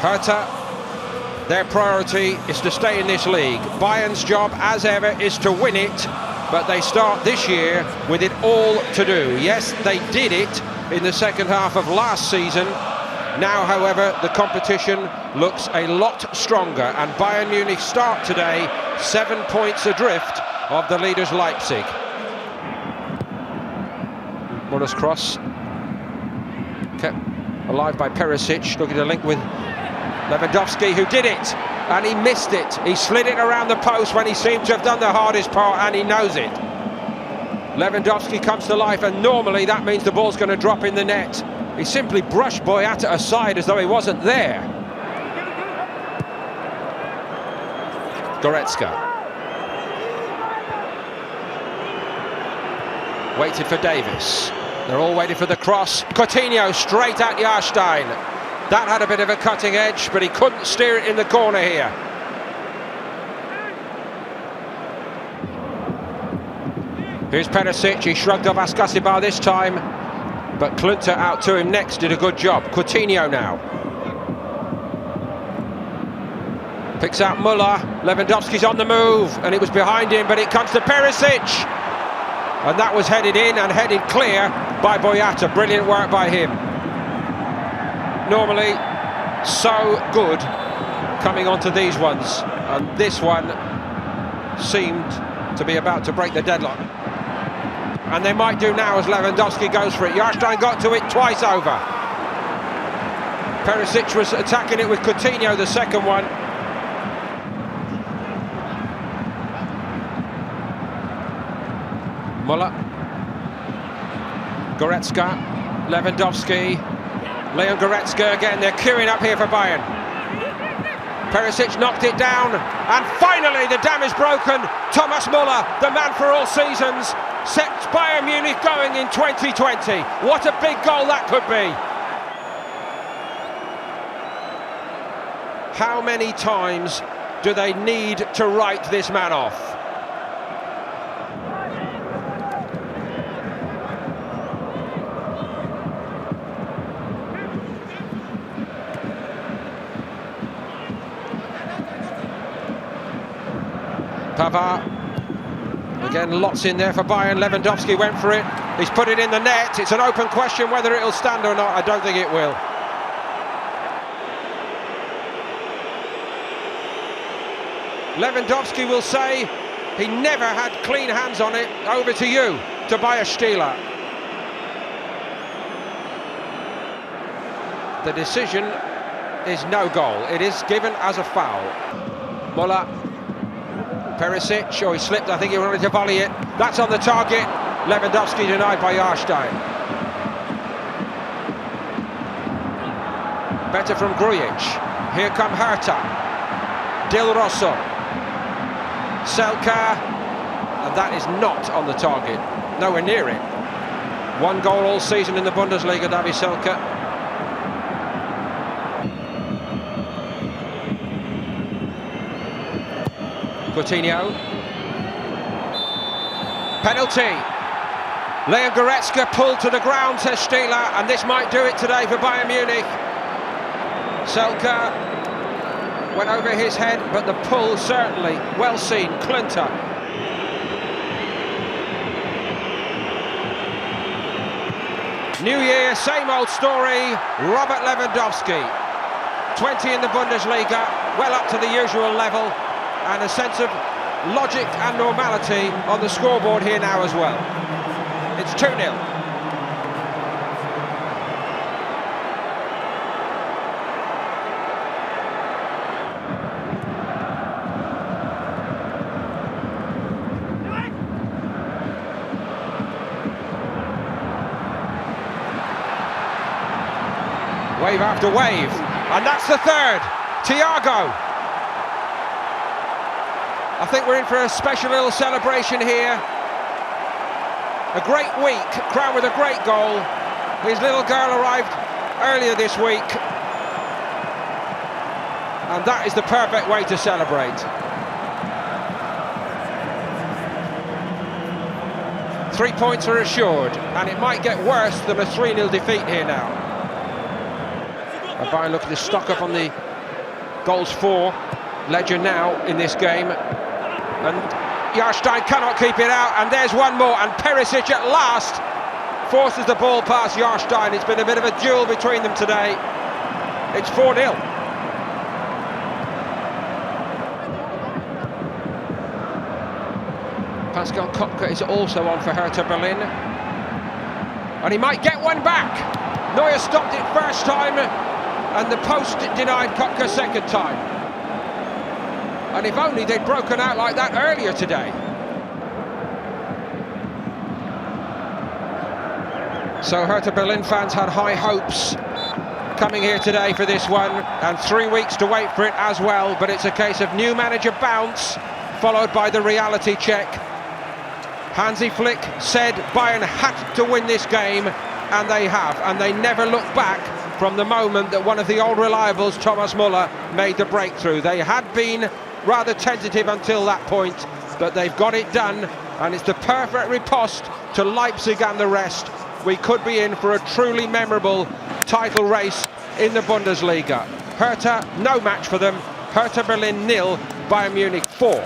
Hertha, their priority is to stay in this league. Bayern's job, as ever, is to win it, but they start this year with it all to do. Yes, they did it in the second half of last season. Now, however, the competition looks a lot stronger, and Bayern Munich start today 7 points adrift of the leaders Leipzig. Muller's cross, kept alive by Perisic, looking to link with Lewandowski, who did it, and he missed it. He slid it around the post when he seemed to have done the hardest part, and he knows it. Lewandowski comes to life, and normally that means the ball's going to drop in the net. He simply brushed Boyata aside as though he wasn't there. Goretzka. Waited for Davis. They're all waiting for the cross. Coutinho straight at Jahrstein. That had a bit of a cutting edge, but he couldn't steer it in the corner here. Here's Perisic. He shrugged off Ascasibar this time, but Klünter out to him next did a good job. Coutinho now. Picks out Muller. Lewandowski's on the move, and it was behind him, but it comes to Perisic. And that was headed in and headed clear by Boyata. Brilliant work by him. Normally so good coming onto these ones, and this one seemed to be about to break the deadlock. And they might do now as Lewandowski goes for it. Jahrstein got to it twice over. Perisic was attacking it with Coutinho, the second one. Muller, Goretzka, Lewandowski, Leon Goretzka again. They're queuing up here for Bayern. Perisic knocked it down, and finally the dam is broken. Thomas Muller, the man for all seasons, sets Bayern Munich going in 2020. What a big goal that could be. How many times do they need to write this man off? Pavard, again lots in there for Bayern. Lewandowski went for it, he's put it in the net. It's an open question whether it'll stand or not. I don't think it will. Lewandowski will say he never had clean hands on it. Over to you, Tobias Stieler. The decision is no goal. It is given as a foul. Muller. Perisic, he slipped, I think he wanted to volley it. That's on the target. Lewandowski denied by Jahrstein. Better from Grujic. Here come Hertha. Del Rosso. Selka. And that is not on the target. Nowhere near it. One goal all season in the Bundesliga, Davy Selka. Coutinho. Penalty. Leon Goretzka pulled to the ground, says Stieler, and this might do it today for Bayern Munich. Selka went over his head, but the pull certainly well seen. Klünter. New year, same old story. Robert Lewandowski. 20 in the Bundesliga, well up to the usual level. And a sense of logic and normality on the scoreboard here now as well. It's 2-0. Wave after wave, and that's the third. Thiago. I think we're in for a special little celebration here. A great week, crowned with a great goal. His little girl arrived earlier this week, and that is the perfect way to celebrate. 3 points are assured, and it might get worse than a 3-0 defeat here now. A Bayern looking to stock up on the goals for ledger now in this game. And Jahrstein cannot keep it out, and there's one more, and Perisic at last forces the ball past Jahrstein. It's been a bit of a duel between them today. It's 4-0. Pascal Kopka is also on for Hertha Berlin, and he might get one back. Neuer stopped it first time, and the post denied Kopka second time. And if only they'd broken out like that earlier today. So Hertha Berlin fans had high hopes coming here today for this one, and 3 weeks to wait for it as well. But it's a case of new manager bounce followed by the reality check. Hansi Flick said Bayern had to win this game, and they have, and they never looked back from the moment that one of the old reliables, Thomas Müller, made the breakthrough. They had been rather tentative until that point, but they've got it done, and it's the perfect riposte to Leipzig and the rest. We could be in for a truly memorable title race in the Bundesliga. Hertha, no match for them. Hertha Berlin 0, Bayern Munich 4.